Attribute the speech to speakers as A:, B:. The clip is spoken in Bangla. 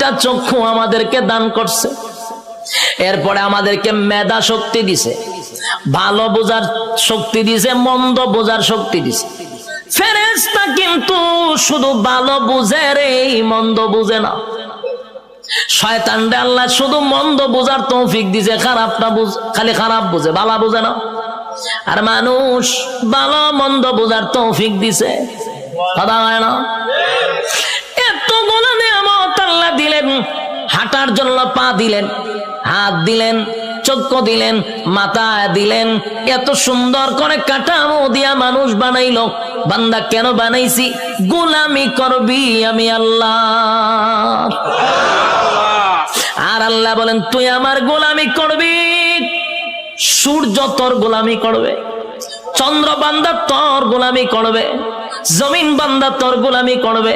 A: দুইটা চক্ষু আমাদেরকে দান করছে, এরপরে আমাদেরকে মেধা শক্তি দিছে, ভালো বোঝার শক্তি দিছে, মন্দ বোঝার শক্তি দিছে। ফেরেশতা কিন্তু শুধু ভালো বুঝে রে, মন্দ বুঝে না। শয়তানরে আল্লাহ শুধু মন্দ বোঝার তৌফিক দিছে, খারাপটা খালি খারাপ বুঝে, ভালো বুঝে না। আর মানুষ ভালো মন্দ বোঝার তৌফিক দিছে, কথা হয় না? এতগুলো নিয়ামত আল্লাহ দিলেন, হাঁটার জন্য পা দিলেন, হাত দিলেন, চক্ষু দিলেন, মাথা দিলেন, এত সুন্দর করে কাঠামো দিয়া মানুষ বানাইলো। বান্দা কেন বানাইছি? গোলামি করবি আমি আল্লাহ। আর আল্লাহ বলেন তুই আমার গোলামি করবি। সূর্য তোর গোলামি করবে, চন্দ্র বান্দা তোর গোলামি করবে, জমিন বান্দা তোর গোলামি করবে।